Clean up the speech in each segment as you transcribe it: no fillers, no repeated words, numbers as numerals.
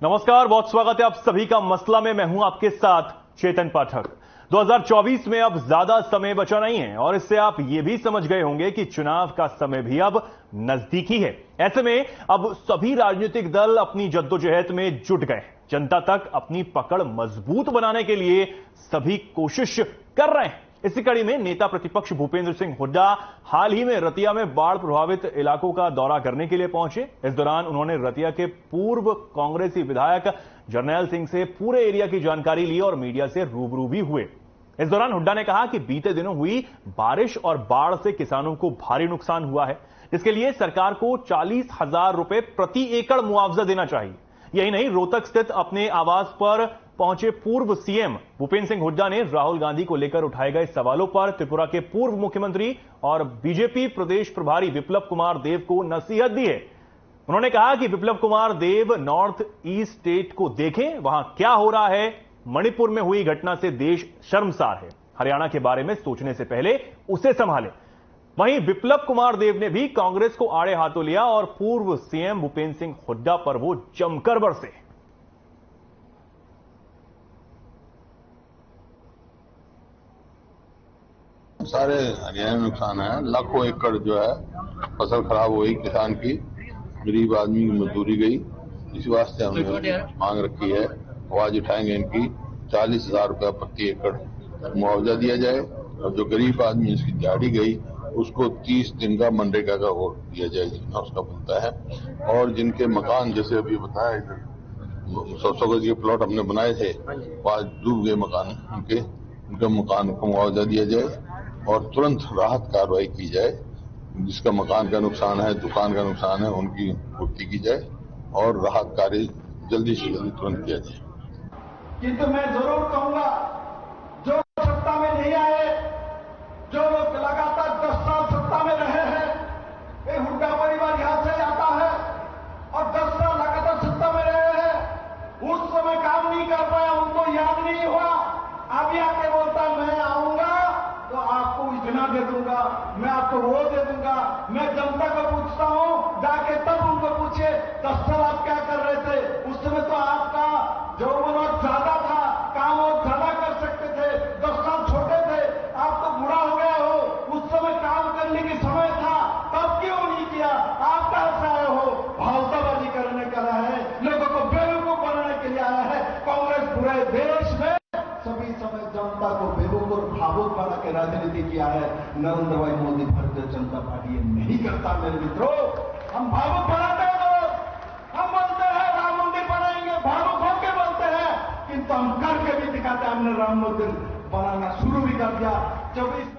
नमस्कार, बहुत स्वागत है आप सभी का मसला में। मैं हूं आपके साथ चेतन पाठक। 2024 में अब ज्यादा समय बचा नहीं है और इससे आप ये भी समझ गए होंगे कि चुनाव का समय भी अब नजदीकी है। ऐसे में अब सभी राजनीतिक दल अपनी जद्दोजहद में जुट गए। जनता तक अपनी पकड़ मजबूत बनाने के लिए सभी कोशिश कर रहे हैं। इसी कड़ी में नेता प्रतिपक्ष भूपेंद्र सिंह हुड्डा हाल ही में रतिया में बाढ़ प्रभावित इलाकों का दौरा करने के लिए पहुंचे। इस दौरान उन्होंने रतिया के पूर्व कांग्रेसी विधायक जरनैल सिंह से पूरे एरिया की जानकारी ली और मीडिया से रूबरू भी हुए। इस दौरान हुड्डा ने कहा कि बीते दिनों हुई बारिश और बाढ़ से किसानों को भारी नुकसान हुआ है, जिसके लिए सरकार को 40,000 रुपए प्रति एकड़ मुआवजा देना चाहिए। यही नहीं, रोहतक स्थित अपने आवास पर पहुंचे पूर्व सीएम भूपेंद्र सिंह हुड्डा ने राहुल गांधी को लेकर उठाए गए सवालों पर त्रिपुरा के पूर्व मुख्यमंत्री और बीजेपी प्रदेश प्रभारी विप्लव कुमार देव को नसीहत दी है। उन्होंने कहा कि विप्लव कुमार देव नॉर्थ ईस्ट स्टेट को देखें, वहां क्या हो रहा है। मणिपुर में हुई घटना से देश शर्मसार है। हरियाणा के बारे में सोचने से पहले उसे संभाले। वहीं विप्लव कुमार देव ने भी कांग्रेस को आड़े हाथों लिया और पूर्व सीएम भूपेंद्र सिंह हुड्डा पर वो जमकर बरसे। सारे हरियाणा में नुकसान है। लाखों एकड़ जो है फसल खराब हुई, किसान की, गरीब आदमी की मजदूरी गई। इस वास्ते हमने मांग रखी है, आवाज उठाएंगे इनकी। 40,000 रुपया प्रति एकड़ मुआवजा दिया जाए और जो गरीब आदमी इसकी दिहाड़ी गई उसको 30 दिन का मनरेगा का वो दिया जाए, जितना उसका बनता है। और जिनके मकान, जैसे अभी बताया, इधर 100 गज के प्लॉट हमने बनाए थे, वहां डूब गए मकान, उनके मकान को मुआवजा दिया जाए और तुरंत राहत कार्रवाई की जाए। जिसका मकान का नुकसान है, दुकान का नुकसान है, उनकी पूर्ति की जाए और राहत कार्य जल्दी से जल्दी तुरंत किया जाए। किंतु मैं जरूर कहूंगा, जो सत्ता में नहीं आए, जो लोग लगातार 10 साल सत्ता में रहे हैं, ये हुड्डा परिवार यहां से आता है और 10 साल लगातार सत्ता में रहे हैं। उस समय काम नहीं कर पाया, उनको याद नहीं हुआ। अभी आके बोलता मैं आऊंगा तो आपको इतना दे दूंगा, मैं आपको वो दे दूंगा। मैं जनता को पूछता हूं, जाके तब उनको पूछे 10 साल आप क्या कर रहे थे। उस समय तो आपका जौवन और ज्यादा था, काम और ज्यादा कर सकते थे। 10 साल छोटे थे, आप तो बुढ़ा हो गया हो। उस समय काम करने की समय था, तब क्यों नहीं किया? आप कहां से आए हो? भावताबाजी करने का आया है, लोगों को बेवकूफ बनाने के लिए आया है। कांग्रेस पूरे देश में सभी समय जनता को बेवकूफ और भावुक बना के राजनीति किया है। नरेंद्र भाई मोदी भारतीय जनता पार्टी ये नहीं करता। मेरे मित्रों, हम भावुक बनाते हैं लोग, हम बोलते हैं राम मंदिर बनाएंगे, भावुक होकर बोलते हैं, किंतु हम करके भी दिखाते हैं। हमने राम मंदिर बनाना शुरू भी कर दिया। 24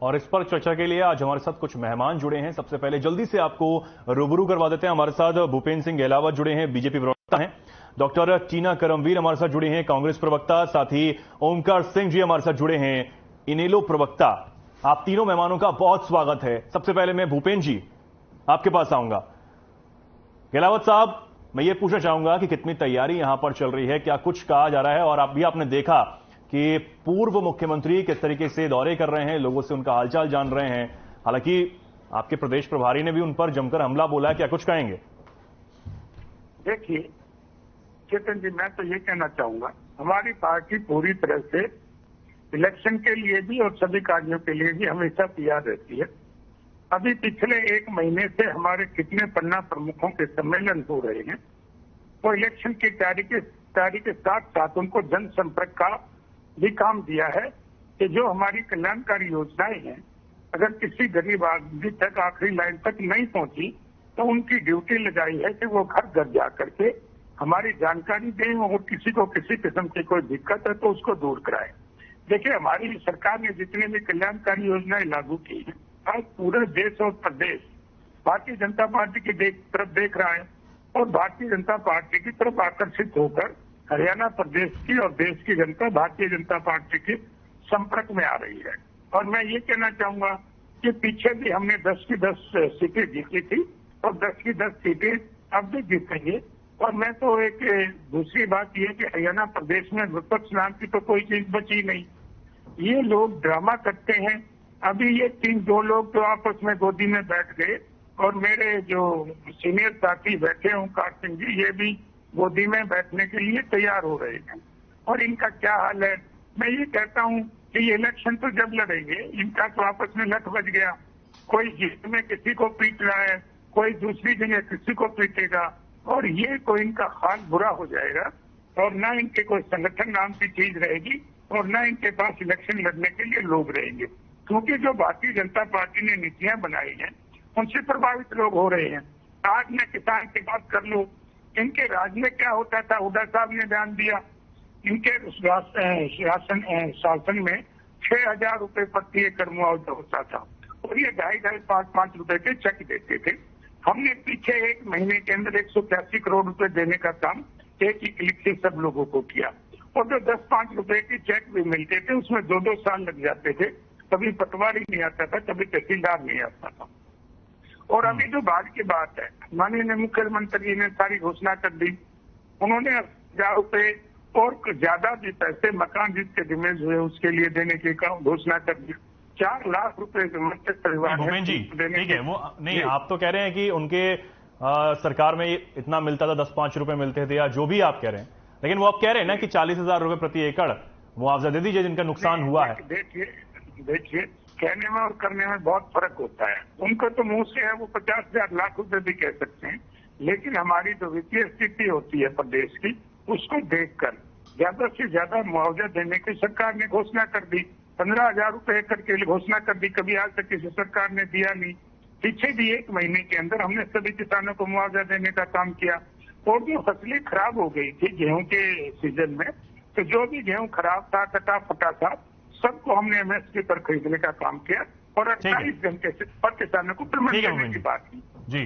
और इस पर चर्चा के लिए आज हमारे साथ कुछ मेहमान जुड़े हैं। सबसे पहले जल्दी से आपको रूबरू करवा देते हैं। हमारे साथ भूपेंद्र सिंह गहलावत जुड़े हैं, बीजेपी प्रवक्ता हैं। डॉक्टर टीना करमवीर हमारे साथ जुड़े हैं, कांग्रेस प्रवक्ता। साथ ही ओमकार सिंह जी हमारे साथ जुड़े हैं, इनेलो प्रवक्ता। आप तीनों मेहमानों का बहुत स्वागत है। सबसे पहले मैं भूपेंद्र जी आपके पास आऊंगा। गहलावत साहब, मैं ये पूछना चाहूंगा कि कितनी तैयारी यहां पर चल रही है, क्या कुछ कहा जा रहा है? और आपने देखा कि पूर्व मुख्यमंत्री किस तरीके से दौरे कर रहे हैं, लोगों से उनका हालचाल जान रहे हैं। हालांकि आपके प्रदेश प्रभारी ने भी उन पर जमकर हमला बोला है, क्या कुछ कहेंगे? देखिए चेतन जी, मैं तो ये कहना चाहूंगा, हमारी पार्टी पूरी तरह से इलेक्शन के लिए भी और सभी कार्यों के लिए भी हमेशा तैयार रहती है। अभी पिछले 1 महीने से हमारे कितने पन्ना प्रमुखों के सम्मेलन हो रहे हैं, वो इलेक्शन की तैयारी के साथ साथ उनको जनसंपर्क का भी काम दिया है कि जो हमारी कल्याणकारी योजनाएं हैं, अगर किसी गरीब आदमी तक आखिरी लाइन तक नहीं पहुंची तो उनकी ड्यूटी लगाई है कि वो घर घर जा करके हमारी जानकारी दें और किसी को किसी किस्म की कोई दिक्कत है तो उसको दूर कराएं। देखिए, हमारी सरकार ने जितनी भी कल्याणकारी योजनाएं लागू की हैं, आज पूरे देश और प्रदेश भारतीय जनता पार्टी की तरफ देख रहा है और भारतीय जनता पार्टी की तरफ आकर्षित होकर हरियाणा प्रदेश की और देश की जनता भारतीय जनता पार्टी के संपर्क में आ रही है। और मैं ये कहना चाहूंगा कि पीछे भी हमने 10 की 10 सीटें जीती थी और 10 की 10 सीटें अब भी जीतेंगे। और मैं तो एक दूसरी बात यह कि हरियाणा प्रदेश में विपक्ष नाम की तो कोई चीज बची नहीं। ये लोग ड्रामा करते हैं। अभी ये 2 लोग तो आपस में गोदी में बैठ गए और मेरे जो सीनियर साथी बैठे हैं ओंकार सिंह जी, ये भी गोदी में बैठने के लिए तैयार हो रहे हैं। और इनका क्या हाल है, मैं ये कहता हूँ कि ये इलेक्शन तो जब लड़ेंगे, इनका तो आपस में लठ बज गया, कोई जिस में किसी को पीट रहा है, कोई दूसरी जगह किसी को पीटेगा, और ये कोई इनका हाल बुरा हो जाएगा, और ना इनके कोई संगठन नाम की चीज रहेगी, और ना इनके पास इलेक्शन लड़ने के लिए लोग रहेंगे। क्योंकि जो भारतीय जनता पार्टी ने नीतियां बनाई हैं, उनसे प्रभावित लोग हो रहे हैं। आज मैं किसान की बात कर लूं, इनके राज में क्या होता था, हुड्डा साहब ने ध्यान दिया, इनके शासन में 6,000 रुपए प्रति एकड़ मुआवजा होता था, और ये 2.5 5 रुपए के चेक देते थे। हमने पीछे 1 महीने के अंदर 183 करोड़ रुपए देने का काम एक ही क्लिक से सब लोगों को किया, और जो 10-5 रुपए के चेक भी मिलते थे उसमें 2-2 साल लग जाते थे। कभी पटवारी नहीं आता था, कभी तहसीलदार नहीं आता था। और अभी जो बाद की बात है, माननीय मुख्यमंत्री ने सारी घोषणा कर दी, उन्होंने 1,000 रुपए और ज्यादा भी पैसे मकान जिसके डिमेज हुए उसके लिए देने की घोषणा कर दी। 4 लाख रुपए परिवार भूपेन जी, ठीक है, वो नहीं, आप तो कह रहे हैं कि उनके सरकार में इतना मिलता था, 10-5 रुपए मिलते थे, या जो भी आप कह रहे हैं, लेकिन वो आप कह रहे हैं ना कि 40,000 रुपए प्रति एकड़ मुआवजा दे दीजिए जिनका नुकसान हुआ है। देखिए, कहने में और करने में बहुत फर्क होता है। उनको तो मुंह से है वो 50,000 लाख रुपए भी कह सकते हैं, लेकिन हमारी जो वित्तीय स्थिति होती है प्रदेश की, उसको देखकर ज्यादा से ज्यादा मुआवजा देने की सरकार ने घोषणा कर दी। 15,000 रुपए एकड़ के लिए घोषणा कर दी, कभी आज तक किसी सरकार ने दिया नहीं। पीछे भी 1 महीने के अंदर हमने सभी किसानों को मुआवजा देने का काम किया। और जो फसलें खराब हो गई थी गेहूं के सीजन में, तो जो भी गेहूं खराब था, कटा फटा था, सबको हमने MSP पर खरीदने का काम किया, और 28 घंटे से पर किसानों को पेमेंट देने की बात की। जी,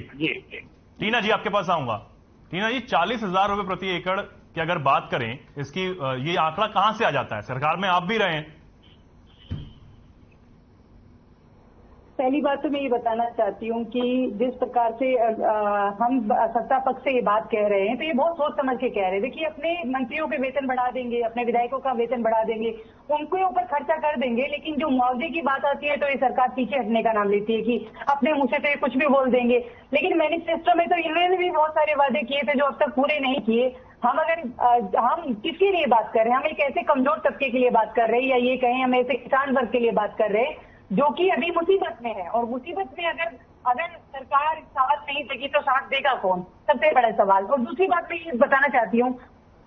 टीना जी आपके पास आऊंगा। टीना जी, 40,000 रुपए प्रति एकड़ की अगर बात करें, इसकी ये आंकड़ा कहां से आ जाता है? सरकार में आप भी रहे हैं। पहली बात तो मैं ये बताना चाहती हूँ कि जिस प्रकार से हम सत्ता पक्ष से ये बात कह रहे हैं, तो ये बहुत सोच समझ के कह रहे हैं। देखिए, अपने मंत्रियों के वेतन बढ़ा देंगे, अपने विधायकों का वेतन बढ़ा देंगे, उनके ऊपर खर्चा कर देंगे, लेकिन जो मुआवजे की बात आती है तो ये सरकार पीछे हटने का नाम लेती है कि अपने मुंह से तो ये कुछ भी बोल देंगे। लेकिन मैनिफेस्टो में तो इन्होंने भी बहुत सारे वादे किए थे जो अब तक पूरे नहीं किए। हम किसके लिए बात कर रहे हैं? हम एक ऐसे कमजोर तबके के लिए बात कर रहे हैं, या ये कहें हम ऐसे किसान वर्ग के लिए बात कर रहे हैं जो कि अभी मुसीबत में है। और मुसीबत में अगर सरकार साथ नहीं देगी तो साथ देगा कौन? सबसे बड़ा सवाल। और दूसरी बात मैं ये बताना चाहती हूँ,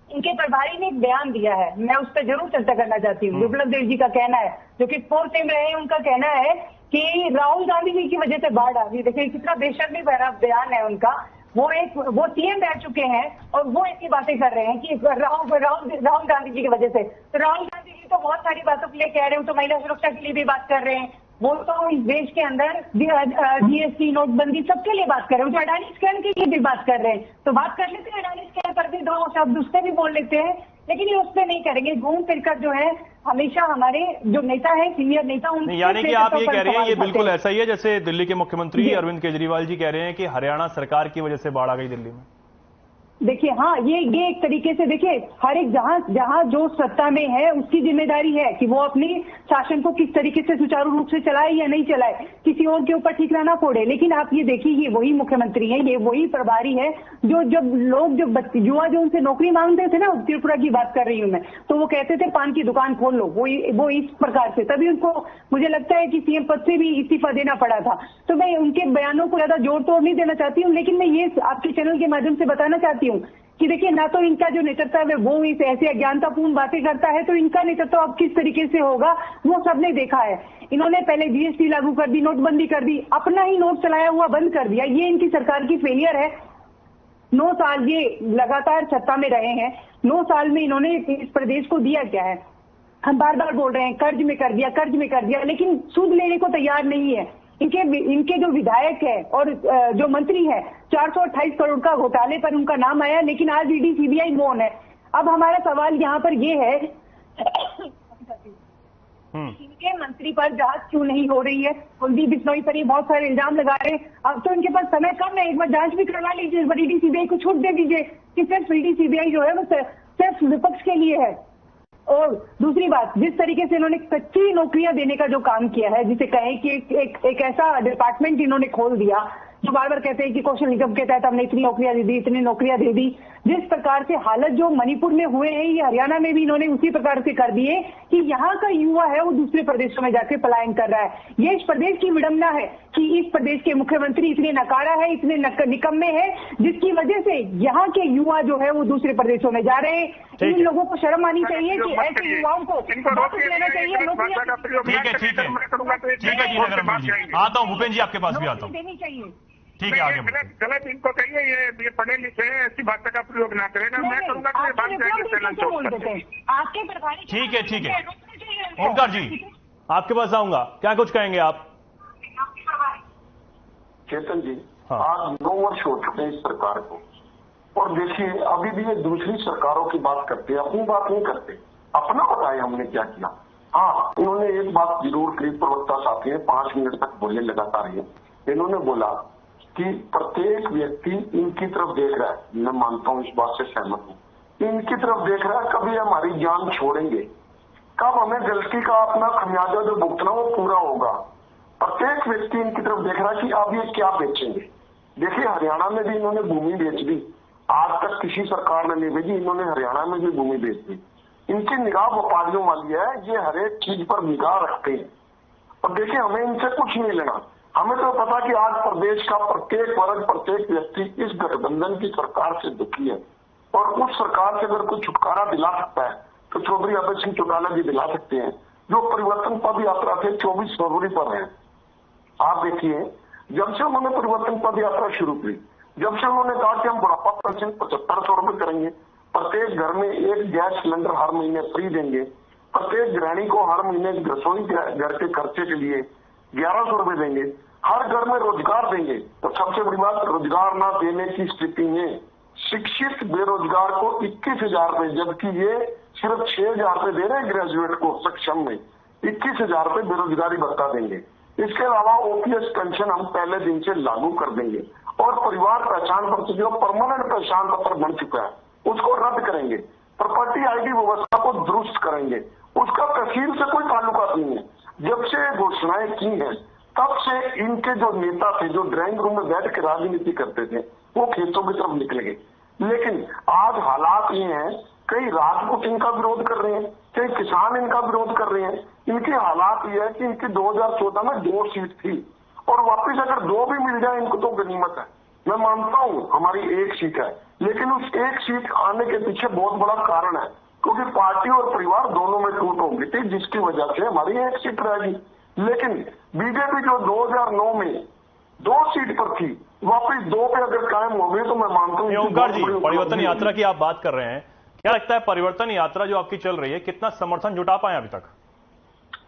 इनके प्रभारी ने एक बयान दिया है, मैं उस पर जरूर चर्चा करना चाहती हूँ। विप्लव देव जी का कहना है, जो कि 4 टीम रहे हैं, उनका कहना है कि राहुल गांधी जी की वजह से बाढ़ आ गई। देखिए कितना बेशर्मी भरा बयान है उनका। वो CM रह चुके हैं और वो ऐसी बातें कर रहे हैं कि राहुल गांधी जी की वजह से। तो राहुल गांधी जी तो बहुत सारी बातों के लिए कह रहे हैं, तो महिला सुरक्षा के लिए भी बात कर रहे हैं, वो तो इस देश के अंदर GST नोटबंदी सबके लिए बात कर रहे हैं, तो अडानी स्कैम के लिए भी बात कर रहे हैं। तो बात कर लेते हैं अडानी स्कैम पर भी 2 शब्द उससे भी बोल लेते हैं, लेकिन ये उस पर नहीं करेंगे। घूम फिरकर जो है हमेशा हमारे जो नेता है, सीनियर नेता, उनके यानी कि आप ये कह रहे हैं ये बिल्कुल ऐसा ही है जैसे दिल्ली के मुख्यमंत्री अरविंद केजरीवाल जी कह रहे हैं कि हरियाणा सरकार की वजह से बाढ़ आ गई दिल्ली में। देखिए, हाँ, ये एक तरीके से देखिए, हर एक जहां जो सत्ता में है उसकी जिम्मेदारी है कि वो अपनी शासन को किस तरीके से सुचारू रूप से चलाए या नहीं चलाए, किसी और के ऊपर ठीकरा ना फोड़े। लेकिन आप ये देखिए, ये वही मुख्यमंत्री है, ये वही प्रभारी है जो जब लोग युवा जो उनसे नौकरी मांगते थे ना, त्रिपुरा की बात कर रही हूँ मैं, तो वो कहते थे पान की दुकान खोल लो, वो इस प्रकार से, तभी उनको मुझे लगता है कि CM पद से भी इस्तीफा देना पड़ा था। तो मैं उनके बयानों को ज्यादा जोड़ तोड़ नहीं देना चाहती हूँ, लेकिन मैं ये आपके चैनल के माध्यम से बताना चाहती हूँ कि देखिए, ना तो इनका जो नेतृत्व है वो इस ऐसे अज्ञानतापूर्ण बातें करता है, तो इनका नेतृत्व अब किस तरीके से होगा वो सबने देखा है। इन्होंने पहले GST लागू कर दी, नोटबंदी कर दी, अपना ही नोट चलाया हुआ बंद कर दिया। ये इनकी सरकार की फेलियर है। 9 साल ये लगातार सत्ता में रहे हैं, 9 साल में इन्होंने इस प्रदेश को दिया क्या है? हम बार बार बोल रहे हैं कर्ज में कर दिया, लेकिन सूद लेने को तैयार नहीं है। इनके जो विधायक है और जो मंत्री है, 428 करोड़ का घोटाले पर उनका नाम आया, लेकिन आज ED CBI मौन है। अब हमारा सवाल यहाँ पर ये है इनके मंत्री पर जांच क्यों नहीं हो रही है? कुलदीप बिश्नोई पर ये बहुत सारे इल्जाम लगा रहे हैं। अब तो इनके पास समय कम है, एक बार जांच भी करवा लीजिए, इस बार ED CBI को छूट दे दीजिए कि सिर्फ ED CBI जो है वो सिर्फ विपक्ष के लिए है। और दूसरी बात, जिस तरीके से इन्होंने कच्ची नौकरियां देने का जो काम किया है, जिसे कहें कि एक ऐसा डिपार्टमेंट इन्होंने खोल दिया जो बार बार कहते हैं कि कौशल निगम के तहत हमने इतनी नौकरियां दे दी, इतनी नौकरियां दे दी। जिस प्रकार से हालत जो मणिपुर में हुए हैं, ये हरियाणा में भी इन्होंने उसी प्रकार से कर दिए कि यहाँ का युवा है वो दूसरे प्रदेशों में जाके पलायन कर रहा है। ये इस प्रदेश की विडंबना है कि इस प्रदेश के मुख्यमंत्री इतने नकारा है, इतने निकम्मे हैं, जिसकी वजह से यहाँ के युवा जो है वो दूसरे प्रदेशों में जा रहे हैं। इन लोगों को शर्म आनी चाहिए कि ऐसे युवाओं को वापस लेना चाहिए। ठीक है जी नगर जी, आता हूँ भूपेन जी, आपके पास भी आता हूँ। देनी चाहिए। ठीक है, आगे गलत इनको कहिए ये पढ़े लिखे हैं, ऐसी भाषा का प्रयोग ना करें ना। मैं करूंगा तो ये भाग जाएंगे। आपके प्रभारी ठीक है ओमकार जी, आपके पास आऊंगा, क्या कुछ कहेंगे आप? चेतन जी, हाँ। आज 9 वर्ष हो चुके हैं इस सरकार को, और देखिए अभी भी ये दूसरी सरकारों की बात करते हैं, अपनी बात नहीं करते। अपना बताए हमने क्या किया। हाँ, इन्होंने एक बात जरूर कही, प्रवक्ता साथी है 5 मिनट तक बोले लगातार ये। इन्होंने बोला कि प्रत्येक व्यक्ति इनकी तरफ देख रहा है। मैं मानता हूं, इस बात से सहमत हूं। इनकी तरफ देख रहा है, कभी हमारी जान छोड़ेंगे, कब हमें गलती का अपना खमियाजा जो भुगतना वो पूरा होगा। प्रत्येक व्यक्ति इनकी तरफ देख रहा है कि अब ये क्या बेचेंगे। देखिए हरियाणा में भी इन्होंने भूमि बेच दी, आज तक किसी सरकार ने नहीं भेजी, इन्होंने हरियाणा में भी भूमि बेच दी। इनकी निगाह व्यापारियों वाली है, ये हर एक चीज पर निगाह रखते हैं। और देखिए हमें इनसे कुछ नहीं लेना। हमें तो पता कि आज प्रदेश का प्रत्येक वर्ग, प्रत्येक व्यक्ति इस गठबंधन की सरकार से दुखी है, और उस सरकार से अगर कोई छुटकारा दिला सकता है तो चौधरी अभय सिंह चौटाला जी दिला सकते हैं, जो परिवर्तन पद यात्रा थे 24 फरवरी पर है। आप देखिए, जब से उन्होंने परिवर्तन पद यात्रा शुरू की, जब से उन्होंने कहा कि हम बुढ़ापा पेंशन 7500 रुपए करेंगे, प्रत्येक घर में एक गैस सिलेंडर हर महीने फ्री देंगे, प्रत्येक गृहिणी को हर महीने रसोई घर के खर्चे के लिए 1100 रुपए देंगे, हर घर में रोजगार देंगे। तो सबसे बड़ी बात, रोजगार ना देने की स्थिति में शिक्षित बेरोजगार को 21,000 रुपए, जबकि ये सिर्फ 6,000 रुपए दे रहे हैं ग्रेजुएट को सक्षम में, 21,000 रुपए बेरोजगारी भत्ता देंगे। इसके अलावा ओपीएस पेंशन हम पहले दिन से लागू कर देंगे, और परिवार पहचान पत्र जो परमानेंट पहचान पत्र बन चुका है उसको रद्द करेंगे, प्रॉपर्टी आईडी व्यवस्था को दुरुस्त करेंगे, उसका तहसील से कोई ताल्लुकात नहीं है। जब से घोषणाएं की हैं तब से इनके जो नेता थे, जो ड्राइंग रूम में बैठ के राजनीति करते थे, वो खेतों की तरफ निकले गए। लेकिन आज हालात ये हैं, कई राजपूत इनका विरोध कर रहे हैं, कई किसान इनका विरोध कर रहे हैं। इनके हालात ये है कि इनकी 2014 में 2 सीट थी, और वापिस अगर 2 भी मिल जाए इनको तो गनीमत है। मैं मानता हूं हमारी 1 सीट है, लेकिन उस 1 सीट आने के पीछे बहुत बड़ा कारण है, क्योंकि पार्टी और परिवार दोनों में टूट होगी थी, जिसकी वजह से हमारी 1 सीट रहेगी। लेकिन बीजेपी जो 2009 में 2 सीट पर थी, वापिस 2 पे अगर कायम हो गई तो मैं मानता हूँ। ओमकार जी, परिवर्तन यात्रा की आप बात कर रहे हैं, क्या लगता है परिवर्तन यात्रा जो आपकी चल रही है कितना समर्थन जुटा पाए अभी तक?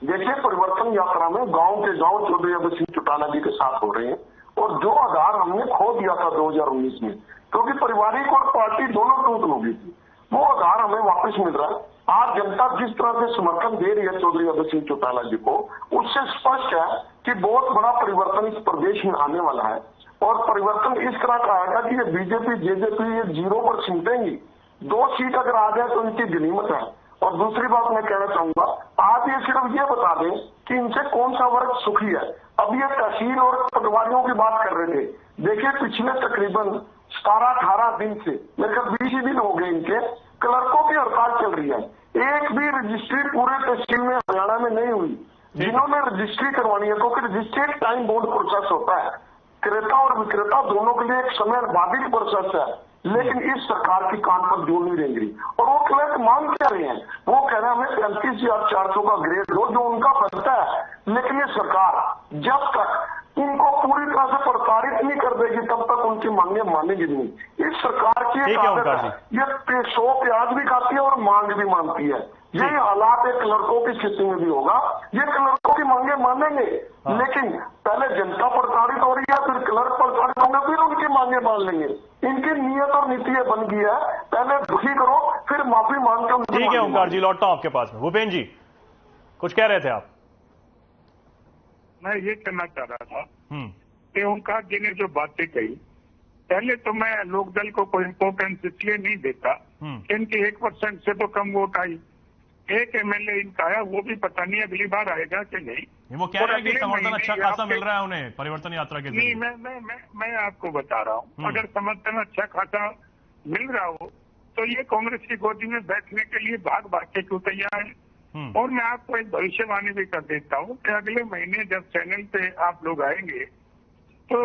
देखिए, परिवर्तन यात्रा में गांव के गांव चौधरी अभय सिंह चौटाला जी के साथ हो रहे हैं, और जो आधार हमने खो दिया था 2019 में, क्योंकि पारिवारिक और पार्टी दोनों टूट हो गई थी, वो आधार हमें वापस मिल रहा है। आज जनता जिस तरह से समर्थन दे रही है चौधरी अभय सिंह चौटाला जी को, उससे स्पष्ट है कि बहुत बड़ा परिवर्तन इस प्रदेश में आने वाला है। और परिवर्तन इस तरह का आएगा कि ये बीजेपी जेजेपी ये 0 पर सिमटेंगी। 2 सीट अगर आ जाए तो इनकी गनीमत है। और दूसरी बात मैं कहना चाहूंगा, आप ये सिर्फ ये बता दें कि इनसे कौन सा वर्ग सुखी है। अब ये तहसील और पटवारियों की बात कर रहे थे, देखिए पिछले तकरीबन 17-18 दिन से, मेरे ख्याल 20 ही दिन हो गए इनके, क्लर्कों की हड़ताल चल रही है। एक भी रजिस्ट्री पूरे तहसील में हरियाणा में नहीं हुई। जिन्होंने रजिस्ट्री करवानी है, क्योंकि रजिस्ट्री एक टाइम बोर्ड प्रोसेस होता है, क्रेता और विक्रेता दोनों के लिए एक समय बाधित प्रोसेस है, लेकिन इस सरकार की कान पर जूं नहीं रेंग रही। और वो क्लर्क मांग क्या रहे हैं, वो कह रहे हैं हमें 35,400 का ग्रेड दो, जो उनका बनता है। लेकिन ये सरकार जब तक इनको पूरी तरह से प्रताड़ित नहीं कर देगी तब तक उनकी मांगे मानेगी नहीं। इस सरकार की एक आदत है, ये 100 प्याज भी खाती है और मांग भी मानती है। यही हालात एक क्लर्कों की स्थिति में भी होगा। ये क्लर्कों की मांगे मानेंगे, लेकिन पहले जनता प्रताड़ित हो रही है, फिर क्लर्क प्रताड़ित होंगे, फिर उनकी मांगे मान लेंगे। इनकी नियत और नीति बन गई है, पहले दुखी करो फिर माफी मांग के। ठीक है ओमकार जी, लौटता हूं आपके पास में। भूपेन जी, कुछ कह रहे थे आप? मैं ये कहना चाह रहा था कि ओमकार जी ने जो बातें कही, पहले तो मैं लोकदल को कोई इंपोर्टेंस इसलिए नहीं देता, इनकी 1% से तो कम वोट आई, एक एमएलए इनका आया, वो भी पता नहीं अगली बार आएगा कि नहीं। वो कह रहे हैं कि समर्थन अच्छा खासा मिल रहा है उन्हें परिवर्तन यात्रा के जरिए। नहीं, मैं आपको बता रहा हूँ, अगर समर्थन अच्छा खासा मिल रहा हो तो ये कांग्रेस की गोदी में बैठने के लिए भाग भाग के क्यों तैयार है। और मैं आपको एक भविष्यवाणी भी कर देता हूँ कि अगले महीने जब चैनल पे आप लोग आएंगे तो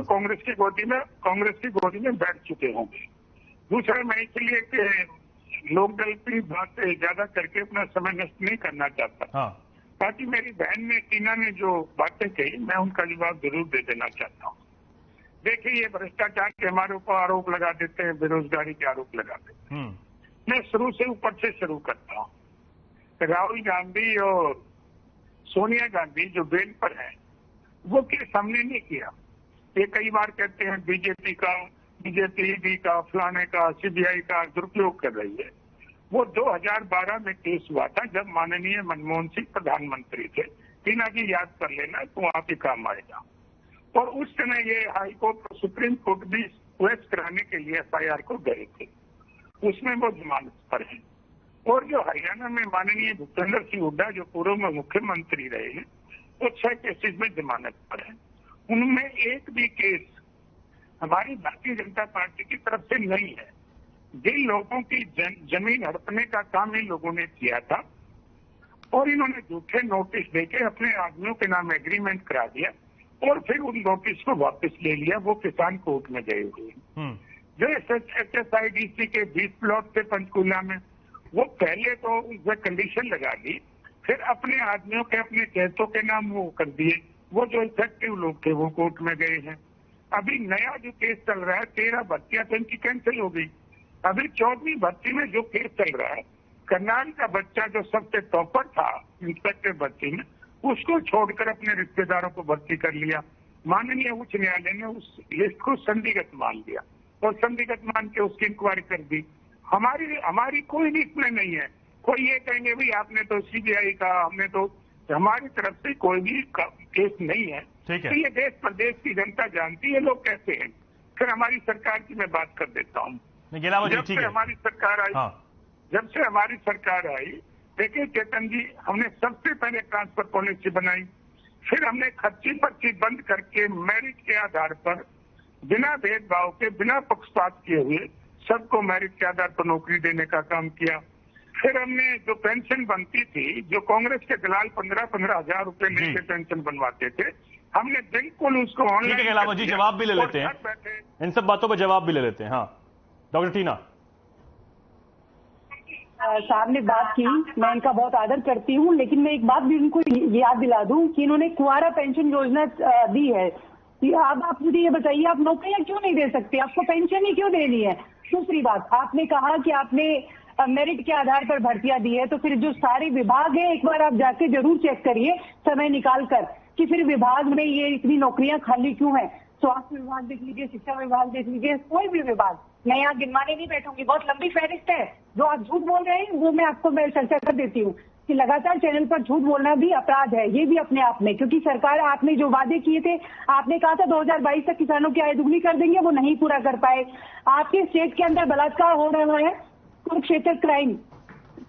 कांग्रेस की गोदी में बैठ चुके होंगे। दूसरा, मैं इसलिए लोकदल की बात ज्यादा करके अपना समय नष्ट नहीं करना चाहता। ताकि मेरी बहन ने टीना ने जो बातें कही, मैं उनका जवाब जरूर दे देना चाहता हूँ। देखिए, ये भ्रष्टाचार के हमारे ऊपर आरोप लगा देते हैं, बेरोजगारी के आरोप लगा देते हैं। मैं शुरू से ऊपर से शुरू करता हूँ। राहुल गांधी और सोनिया गांधी जो बेल पर है वो केस हमने नहीं किया। ये कई बार कहते हैं बीजेपी ईडी का, फलाने का, सीबीआई का दुरुपयोग कर रही है। वो 2012 में केस हुआ था जब माननीय मनमोहन सिंह प्रधानमंत्री थे। टीना की याद कर लेना तो वहां पे काम आएगा। और उस समय ये हाई कोर्ट और सुप्रीम कोर्ट भी क्वेश्चन कराने के लिए एफआईआर को गए थे, उसमें वो जमानत पर है। और जो हरियाणा में माननीय भूपेंद्र सिंह हुड्डा जो पूर्व में मुख्यमंत्री रहे हैं, वो 6 केसेज में जमानत पर है। उनमें एक भी केस हमारी भारतीय जनता पार्टी की तरफ से नहीं है। जिन लोगों की जमीन हड़पने का काम इन लोगों ने किया था और इन्होंने झूठे नोटिस देके अपने आदमियों के नाम एग्रीमेंट करा दिया और फिर उन नोटिस को वापस ले लिया, वो किसान कोर्ट में गए हुए। जो HSIDC के 20 प्लॉट थे पंचकूला में, वो पहले तो उसमें कंडीशन लगा दी, फिर अपने आदमियों के अपने चहेतों के नाम वो कर दिए। वो जो इफेक्टिव लोग थे वो कोर्ट में गए हैं। अभी नया जो केस चल रहा है, 13 भर्तियां तो इनकी कैंसिल हो गई। अभी 14वीं भर्ती में जो केस चल रहा है, करनाल का बच्चा जो सबसे टॉपर था इंस्पेक्टर भर्ती में, उसको छोड़कर अपने रिश्तेदारों को भर्ती कर लिया। माननीय उच्च न्यायालय ने उस लिस्ट को संदिग्ध मान लिया और संदिग्ध मान के उसकी इंक्वायरी कर दी। हमारी कोई भी इसमें नहीं है। कोई ये कहेंगे भाई आपने तो सीबीआई का, हमने तो, हमारी तरफ से कोई भी केस नहीं है। तो ये देश प्रदेश की जनता जानती है लोग कैसे हैं। फिर हमारी सरकार की मैं बात कर देता हूँ। जब से हमारी सरकार आई, देखिए चेतन जी, हमने सबसे पहले ट्रांसफर पॉलिसी बनाई, फिर हमने खर्ची पर्ची बंद करके मेरिट के आधार पर बिना भेदभाव के, बिना पक्षपात किए हुए सबको मेरिट के आधार पर नौकरी देने का काम किया। फिर हमने जो पेंशन बनती थी, जो कांग्रेस के दलाल 15-15 हजार रुपए लेके पेंशन बनवाते थे, हमने बिल्कुल उसको ऑनलाइन। जी जवाब भी ले लेते हैं, इन सब बातों पर जवाब भी ले लेते हैं। हाँ डॉक्टर टीना साहब ने बात की, मैं इनका बहुत आदर करती हूँ, लेकिन मैं एक बात भी उनको याद दिला दूं कि इन्होंने कुंवारा पेंशन योजना दी है। अब आप मुझे ये बताइए, आप नौकरियां क्यों नहीं दे सकते? आपको पेंशन ही क्यों देनी है? दूसरी बात, आपने कहा कि आपने मेरिट के आधार पर भर्तियां दी है, तो फिर जो सारे विभाग है एक बार आप जाके जरूर चेक करिए समय निकाल कर कि फिर विभाग में ये इतनी नौकरियां खाली क्यों है। स्वास्थ्य विभाग देख लीजिए, शिक्षा विभाग देख लीजिए, कोई भी विभाग, मैं यहाँ गिनवाने नहीं बैठूंगी, बहुत लंबी फहरिस्त है। जो आप झूठ बोल रहे हैं वो मैं आपको चर्चा कर देती हूँ कि लगातार चैनल पर झूठ बोलना भी अपराध है, ये भी अपने आप में, क्योंकि सरकार, आपने जो वादे किए थे, आपने कहा था 2022 तक किसानों की आय दुगनी कर देंगे, वो नहीं पूरा कर पाए। आपके स्टेट के अंदर बलात्कार हो रहा है, Kurukshetra crime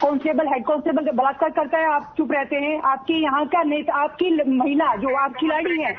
constable, head constable बलात्कार करता है, आप चुप रहते हैं। आपके यहाँ का नेता, आपकी महिला जो आप खिलाड़ी है,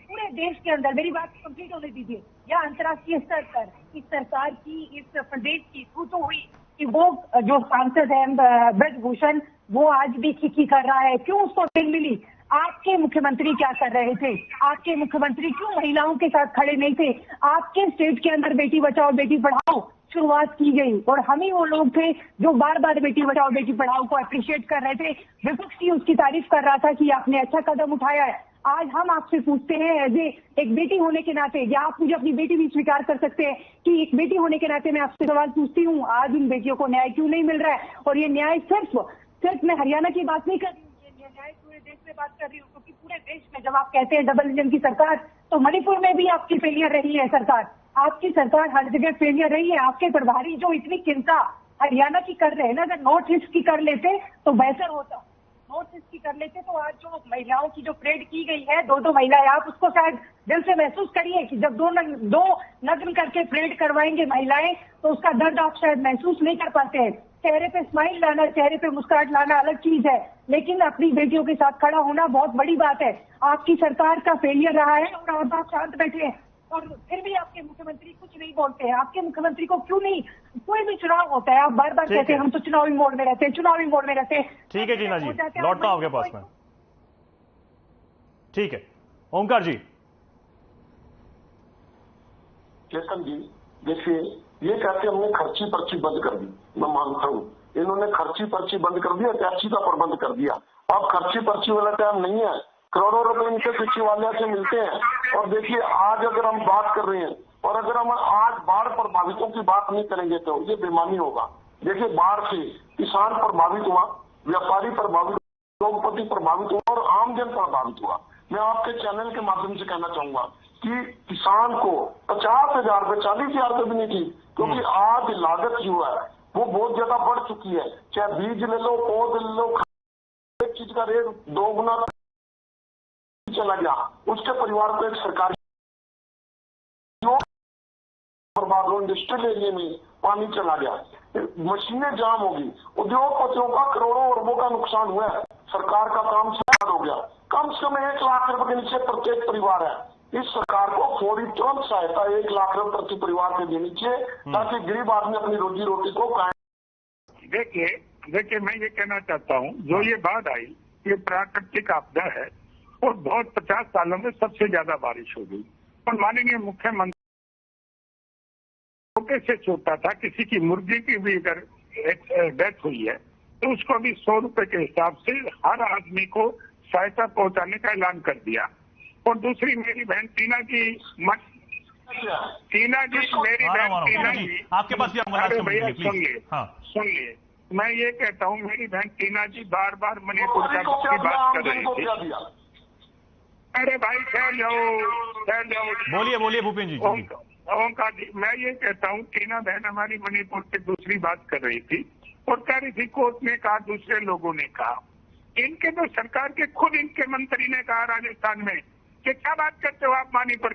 पूरे देश के अंदर, मेरी बात कंप्लीट होने दीजिए, या अंतर्राष्ट्रीय स्तर पर इस सरकार की, इस प्रदेश की तो हुई कि वो जो सांसद है ब्रजभूषण, वो आज भी खिखी कर रहा है। क्यों उसको बेल मिली? आपके मुख्यमंत्री क्या कर रहे थे? आपके मुख्यमंत्री क्यों महिलाओं के साथ खड़े नहीं थे? आपके स्टेट के अंदर बेटी बचाओ बेटी पढ़ाओ शुरुआत की गई और हम ही वो लोग थे जो बार बार बेटी बचाओ बेटी पढ़ाओ को अप्रिशिएट कर रहे थे। विपक्षी उसकी तारीफ कर रहा था कि आपने अच्छा कदम उठाया है। आज हम आपसे पूछते हैं, एज एक बेटी होने के नाते, या आप मुझे अपनी बेटी भी स्वीकार कर सकते हैं कि एक बेटी होने के नाते मैं आपसे सवाल पूछती हूँ, आज उन बेटियों को न्याय क्यों नहीं मिल रहा है? और ये न्याय सिर्फ मैं हरियाणा की बात नहीं कर रही हूँ, ये न्याय पूरे देश में बात कर रही हूँ, क्योंकि पूरे देश में जब आप कहते हैं डबल इंजन की सरकार, तो मणिपुर में भी आपकी फेलियर रही है सरकार। आपकी सरकार हर जगह फेलियर रही है। आपके प्रभारी जो इतनी चिंता हरियाणा की कर रहे हैं ना, अगर नॉर्थ ईस्ट की कर लेते तो बेहतर होता। नोट्स इसकी कर लेते तो आज जो महिलाओं की जो परेड की गई है, दो महिलाएं, आप उसको शायद दिल से महसूस करिए कि जब दो नग्न करके परेड करवाएंगे महिलाएं तो उसका दर्द आप शायद महसूस नहीं कर पाते हैं। चेहरे पे स्माइल लाना, चेहरे पे मुस्कुराहट लाना अलग चीज है, लेकिन अपनी बेटियों के साथ खड़ा होना बहुत बड़ी बात है। आपकी सरकार का फेलियर रहा है और आप शांत बैठे हैं और फिर भी आपके मुख्यमंत्री कुछ नहीं बोलते हैं। आपके मुख्यमंत्री को क्यों नहीं, कोई भी चुनाव होता है आप बार बार कहते हैं हम तो चुनावी मोड में रहते हैं, चुनावी मोड में रहते हैं। ठीक है जीना जी, लौटता हूं आपके पास में। ठीक है ओंकार जी। चेतन जी, देखिए ये कहते हमने खर्ची पर्ची बंद कर दी, मैं मानता हूँ इन्होंने खर्ची पर्ची बंद कर दिया, टैक्सी का प्रबंध कर दिया। अब खर्ची पर्ची वाला टाइम नहीं है, करोड़ों रुपए इनसे सचिवालय से मिलते हैं। और देखिए आज अगर हम बात कर रहे हैं और अगर हम आज बाढ़ प्रभावितों की बात नहीं करेंगे तो ये बेईमानी होगा। देखिए बाढ़ से किसान प्रभावित हुआ, व्यापारी प्रभावित, उद्योगपति प्रभावित हुआ और आम जन प्रभावित हुआ। मैं आपके चैनल के माध्यम से कहना चाहूंगा कि किसान को 50,000 रुपए, 40,000 रुपए भी नहीं थी, क्योंकि आज लागत जो है वो बहुत ज्यादा बढ़ चुकी है। चाहे बीज ले लो, पौध ले लो, एक चीज का रेट 2 गुना चला गया। उसके परिवार को एक सरकारी बर्बाद हो, इंडस्ट्रियल एरिया में पानी चला गया, मशीनें जाम होगी, उद्योगपतियों का करोड़ों अरबों का नुकसान हुआ है, सरकार का काम स्टार्ट हो गया। कम से कम 1 लाख रुपए के नीचे प्रत्येक परिवार है। इस सरकार को फौरी तुरंत सहायता 1 लाख रुपए प्रति परिवार को देनी चाहिए ताकि गरीब आदमी अपनी रोजी रोटी को कायम। देखिए मैं ये कहना चाहता हूँ, जो ये बात आई ये प्राकृतिक आपदा है और बहुत 50 सालों में सबसे ज्यादा बारिश हो गई। और माननीय मुख्यमंत्री छोटे से छोटा था, किसी की मुर्गी की भी अगर डेथ हुई है तो उसको भी 100 रुपए के हिसाब से हर आदमी को सहायता पहुंचाने का ऐलान कर दिया। और दूसरी मेरी बहन टीना जी मेरी बहन टीना जी, आपके पास भैया सुन लिए मैं ये कहता हूँ, मेरी बहन टीना जी बार बार मणिपुर की बात कर रही थी। अरे भाई ठहर जाओ। बोलिए भूपेन जी। ओंकार जी, मैं ये कहता हूँ टीना बहन हमारी मणिपुर की दूसरी बात कर रही थी और कह रही थी कोर्ट ने कहा, दूसरे लोगों ने कहा। इनके तो सरकार के खुद इनके मंत्री ने कहा राजस्थान में कि क्या बात करते हो आप मणिपुर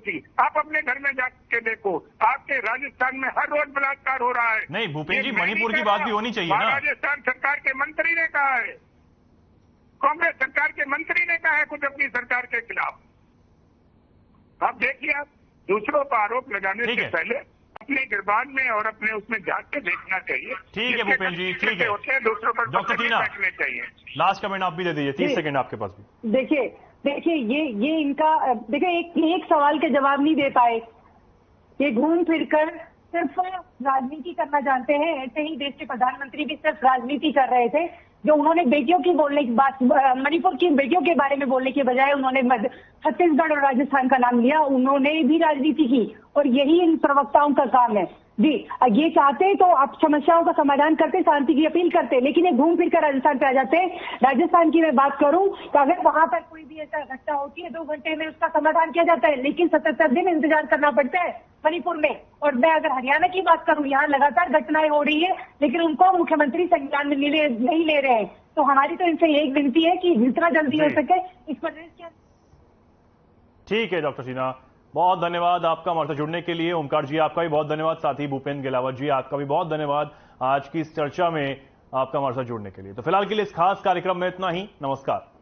की। आप अपने घर में जाके देखो, आपके राजस्थान में हर रोज बलात्कार हो रहा है। नहीं भूपेन जी, मणिपुर की बात भी होनी चाहिए ना। राजस्थान सरकार के मंत्री ने कहा है, कांग्रेस सरकार के मंत्री ने कहा है कुछ अपनी सरकार के खिलाफ। अब देखिए, आप दूसरों पर आरोप लगाने से पहले अपने गिरबान में और अपने उसमें जांच के देखना चाहिए। ठीक है भूपेन जी, ठीक है। होते हैं दूसरों पर डॉक्टर टीना चाहिए। लास्ट कमेंट आप भी दे दीजिए, 30 सेकंड आपके पास भी। देखिए ये इनका देखिए एक सवाल के जवाब नहीं दे पाए। ये घूम फिरकर सिर्फ राजनीति करना जानते हैं। ऐसे ही देश के प्रधानमंत्री भी सिर्फ राजनीति कर रहे थे। जो उन्होंने बेटियों की बोलने की बात, मणिपुर की बेटियों के बारे में बोलने के बजाय उन्होंने छत्तीसगढ़ और राजस्थान का नाम लिया। उन्होंने भी राजनीति की और यही इन प्रवक्ताओं का काम है। जी, ये चाहते तो आप समस्याओं का समाधान करते, शांति की अपील करते, लेकिन ये घूम फिर कर राजस्थान पे आ जाते हैं। राजस्थान की मैं बात करूं तो अगर वहां पर कोई भी ऐसा घटना होती है 2 घंटे में उसका समाधान किया जाता है, लेकिन 77 दिन इंतजार करना पड़ता है मणिपुर में। और मैं अगर हरियाणा की बात करूं, यहाँ लगातार घटनाएं हो रही है लेकिन उनको मुख्यमंत्री संज्ञान में नहीं ले रहे हैं। तो हमारी तो इनसे एक विनती है कि जितना जल्दी हो सके इस पर। ठीक है डॉक्टर टीना, बहुत धन्यवाद आपका हमारे साथ जुड़ने के लिए। ओंकार जी आपका भी बहुत धन्यवाद, साथ ही भूपेन गिलावट जी आपका भी बहुत धन्यवाद आज की इस चर्चा में आपका हमारे साथ जुड़ने के लिए। तो फिलहाल के लिए इस खास कार्यक्रम में इतना ही। नमस्कार।